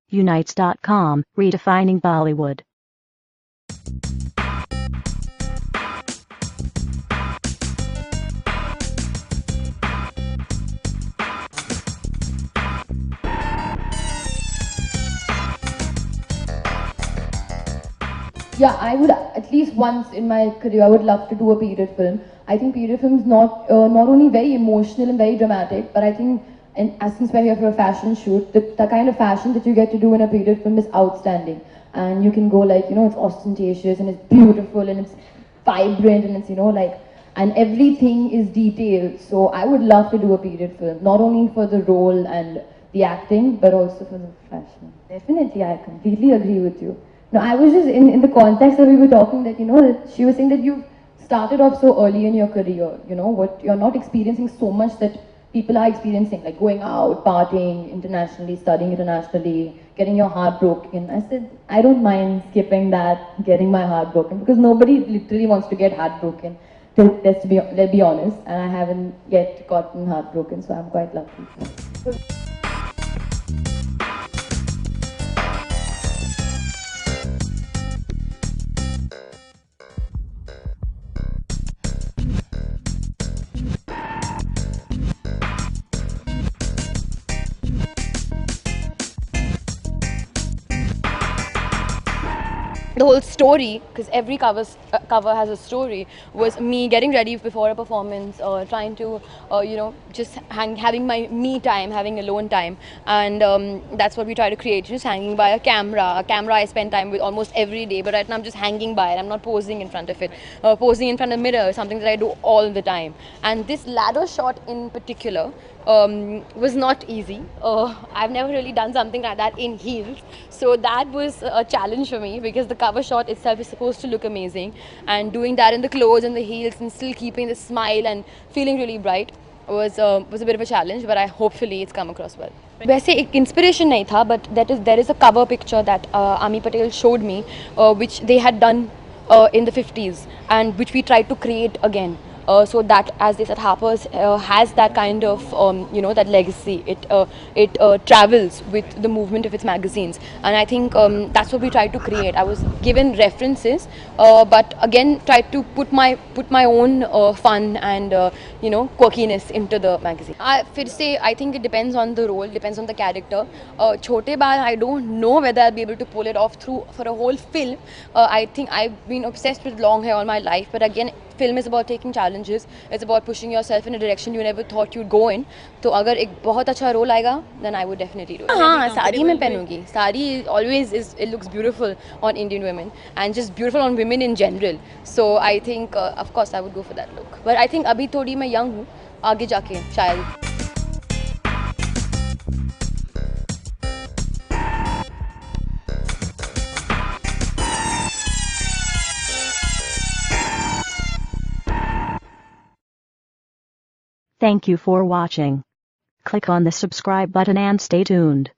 Unites.com, redefining Bollywood. Yeah, I would at least once in my career, I would love to do a period film. I think period film is not only very emotional and very dramatic, but I think, and as since we're here for a fashion shoot, the kind of fashion that you get to do in a period film is outstanding. And you can go like, it's ostentatious and it's beautiful and it's vibrant and it's, and everything is detailed. So I would love to do a period film, not only for the role and the acting, but also for the fashion. Definitely, I completely agree with you. No, I was just in the context that we were talking that, that she was saying that you started off so early in your career, what you're not experiencing so much that people are experiencing, like going out, partying internationally, studying internationally, getting your heart broken. I said, I don't mind skipping that, getting my heart broken, because nobody literally wants to get heartbroken. Let's be honest, and I haven't yet gotten heartbroken, so I'm quite lucky. The whole story, because every cover has a story, was me getting ready before a performance, trying to, just having my me time, having alone time, and that's what we try to create. Just hanging by a camera. A camera I spend time with almost every day, but right now I'm just hanging by it. I'm not posing in front of it. Posing in front of the mirror is something that I do all the time. And this ladder shot in particular was not easy. I've never really done something like that in heels, so that was a challenge for me, because the cover shot itself is supposed to look amazing, and doing that in the clothes and the heels and still keeping the smile and feeling really bright was a bit of a challenge, but hopefully it's come across well. वैसे एक inspiration नहीं था, but there is a cover picture that Ami Patel showed me, which they had done in the 50s, and which we tried to create again. So that, as they said, Harper's has that kind of that legacy. It travels with the movement of its magazines, and I think that's what we tried to create. I was given references, but again tried to put my own fun and quirkiness into the magazine. I think it depends on the role, depends on the character. Chote Baal, I don't know whether I'll be able to pull it off for a whole film. I think I've been obsessed with long hair all my life, but again, film is about taking challenges. It's about pushing yourself in a direction you never thought you'd go in. तो अगर एक बहुत अच्छा role आएगा, then I would definitely do it. हाँ, साड़ी में पहनूंगी. Sari always it looks beautiful on Indian women, and just beautiful on women in general. So I think of course I would go for that look. But I think अभी थोड़ी मैं young हूँ, आगे जाके शायद. Thank you for watching. Click on the subscribe button and stay tuned.